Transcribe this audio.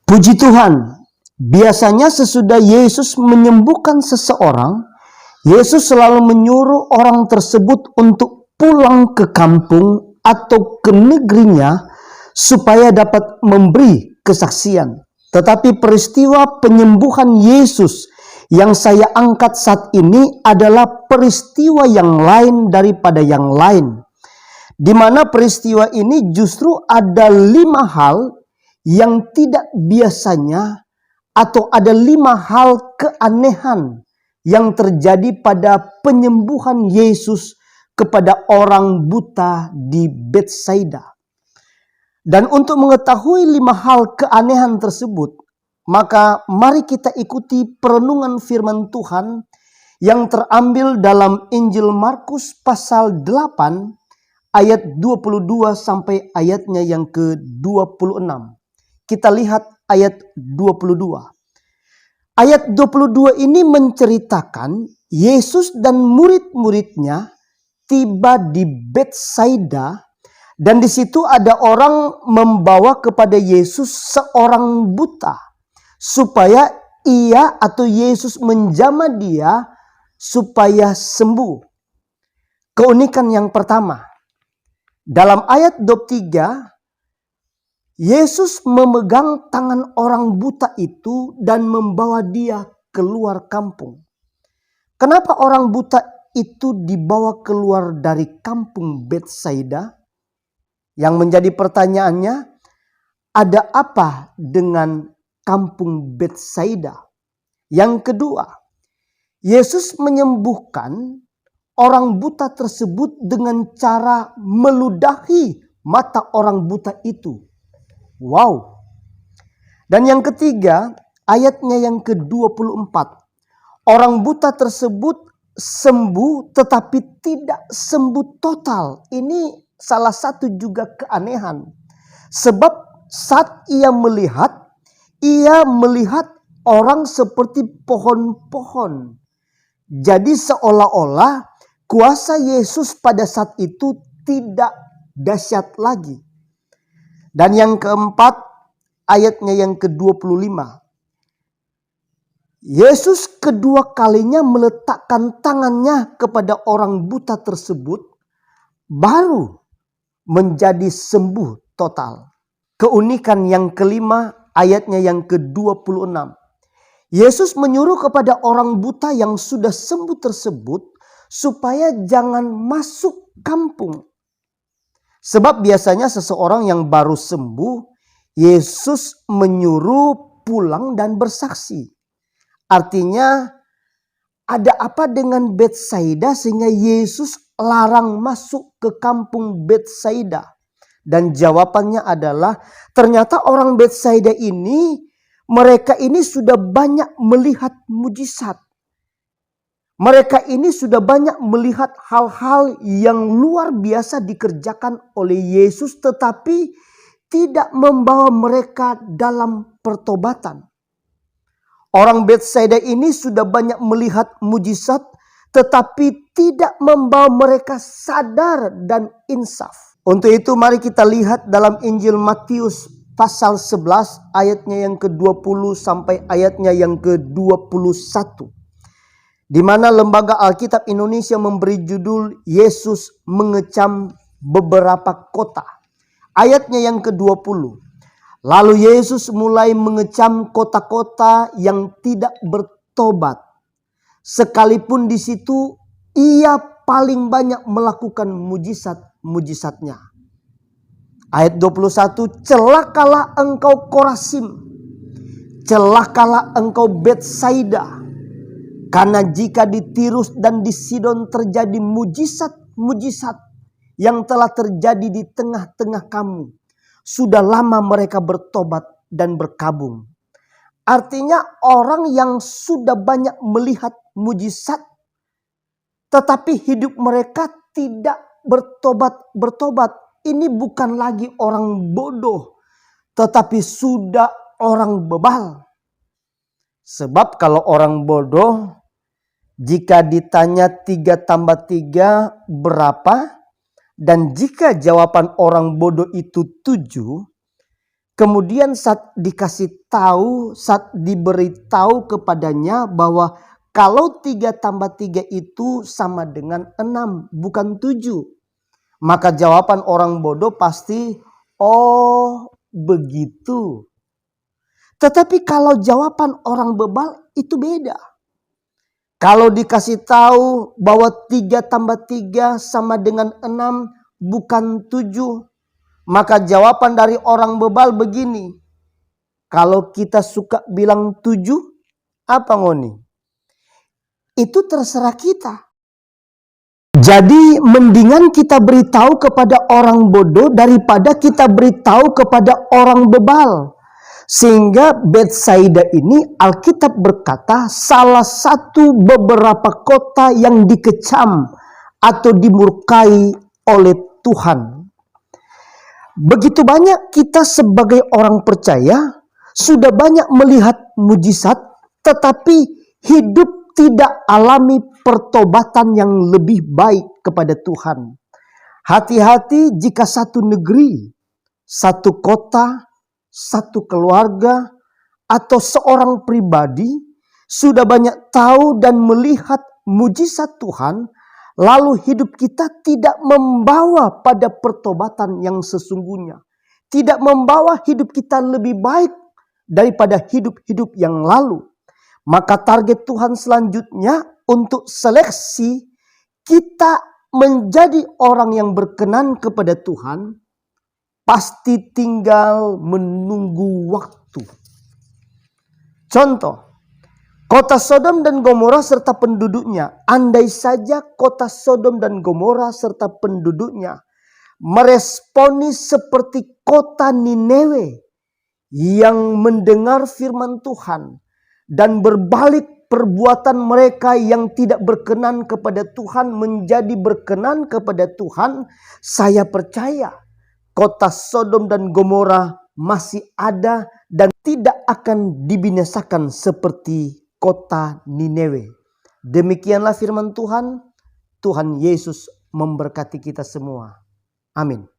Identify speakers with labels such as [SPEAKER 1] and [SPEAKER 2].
[SPEAKER 1] Puji Tuhan, biasanya sesudah Yesus menyembuhkan seseorang, Yesus selalu menyuruh orang tersebut untuk pulang ke kampung atau ke negerinya supaya dapat memberi kesaksian. Tetapi peristiwa penyembuhan Yesus yang saya angkat saat ini adalah peristiwa yang lain daripada yang lain. Di mana peristiwa ini justru ada 5 hal yang tidak biasanya, atau ada 5 hal keanehan yang terjadi pada penyembuhan Yesus kepada orang buta di Betsaida. Dan untuk mengetahui 5 hal keanehan tersebut, maka mari kita ikuti perenungan firman Tuhan yang terambil dalam Injil Markus pasal 8 ayat 22 sampai ayatnya yang ke-26. Kita lihat ayat 22. Ayat 22 ini menceritakan Yesus dan murid-muridnya tiba di Betsaida, dan di situ ada orang membawa kepada Yesus seorang buta supaya ia atau Yesus menjamah dia supaya sembuh. Keunikan yang pertama, dalam ayat 23, Yesus memegang tangan orang buta itu dan membawa dia keluar kampung. Kenapa orang buta itu dibawa keluar dari kampung Betsaida? Yang menjadi pertanyaannya, ada apa dengan kampung Betsaida? Yang kedua, Yesus menyembuhkan orang buta tersebut dengan cara meludahi mata orang buta itu. Wow. Dan yang ketiga, ayatnya yang ke-24. Orang buta tersebut sembuh tetapi tidak sembuh total. Ini salah satu juga keanehan. Sebab saat ia melihat orang seperti pohon-pohon. Jadi seolah-olah kuasa Yesus pada saat itu tidak dahsyat lagi. Dan yang keempat, ayatnya yang ke-25. Yesus kedua kalinya meletakkan tangannya kepada orang buta tersebut, baru menjadi sembuh total. Keunikan yang kelima, ayatnya yang ke-26. Yesus menyuruh kepada orang buta yang sudah sembuh tersebut supaya jangan masuk kampung. Sebab biasanya seseorang yang baru sembuh, Yesus menyuruh pulang dan bersaksi. Artinya, ada apa dengan Betsaida sehingga Yesus larang masuk ke kampung Betsaida? Dan jawabannya adalah, ternyata orang Betsaida ini, mereka ini sudah banyak melihat mujizat. Mereka ini sudah banyak melihat hal-hal yang luar biasa dikerjakan oleh Yesus, tetapi tidak membawa mereka dalam pertobatan. Orang Betsaida ini sudah banyak melihat mujizat, tetapi tidak membawa mereka sadar dan insaf. Untuk itu mari kita lihat dalam Injil Matius pasal 11 ayatnya yang ke-20 sampai ayatnya yang ke-21. Di mana Lembaga Alkitab Indonesia memberi judul Yesus mengecam beberapa kota. Ayatnya yang ke-20. Lalu Yesus mulai mengecam kota-kota yang tidak bertobat. Sekalipun di situ ia paling banyak melakukan mujizat-mujizatnya. Ayat 21. Celakalah engkau Korazim. Celakalah engkau Betsaida. Karena jika di Tirus dan di Sidon terjadi mujizat-mujizat yang telah terjadi di tengah-tengah kamu, sudah lama mereka bertobat dan berkabung. Artinya orang yang sudah banyak melihat mujizat, tetapi hidup mereka tidak bertobat. Ini bukan lagi orang bodoh, tetapi sudah orang bebal. Sebab kalau orang bodoh, jika ditanya 3 tambah 3 berapa? Dan jika jawaban orang bodoh itu 7, Kemudian saat diberitahu kepadanya bahwa kalau 3 tambah 3 itu sama dengan 6, bukan 7. Maka jawaban orang bodoh pasti, oh begitu. Tetapi kalau jawaban orang bebal itu beda. Kalau dikasih tahu bahwa 3 tambah 3 sama dengan 6, bukan 7. Maka jawaban dari orang bebal begini. Kalau kita suka bilang 7, apa ngoni? Itu terserah kita. Jadi mendingan kita beritahu kepada orang bodoh daripada kita beritahu kepada orang bebal. Sehingga Betsaida ini Alkitab berkata salah satu beberapa kota yang dikecam atau dimurkai oleh Tuhan. Begitu banyak kita sebagai orang percaya sudah banyak melihat mujizat, tetapi hidup tidak alami pertobatan yang lebih baik kepada Tuhan. Hati-hati jika satu negeri, satu kota, satu keluarga, atau seorang pribadi sudah banyak tahu dan melihat mujizat Tuhan, lalu hidup kita tidak membawa pada pertobatan yang sesungguhnya. Tidak membawa hidup kita lebih baik daripada hidup-hidup yang lalu. Maka target Tuhan selanjutnya untuk seleksi kita menjadi orang yang berkenan kepada Tuhan, pasti tinggal menunggu waktu. Contoh, kota Sodom dan Gomora serta penduduknya. Andai saja kota Sodom dan Gomora serta penduduknya meresponi seperti kota Nineve yang mendengar firman Tuhan dan berbalik perbuatan mereka yang tidak berkenan kepada Tuhan menjadi berkenan kepada Tuhan, saya percaya kota Sodom dan Gomora masih ada dan tidak akan dibinasakan seperti kota Nineve. Demikianlah firman Tuhan. Tuhan Yesus memberkati kita semua. Amin.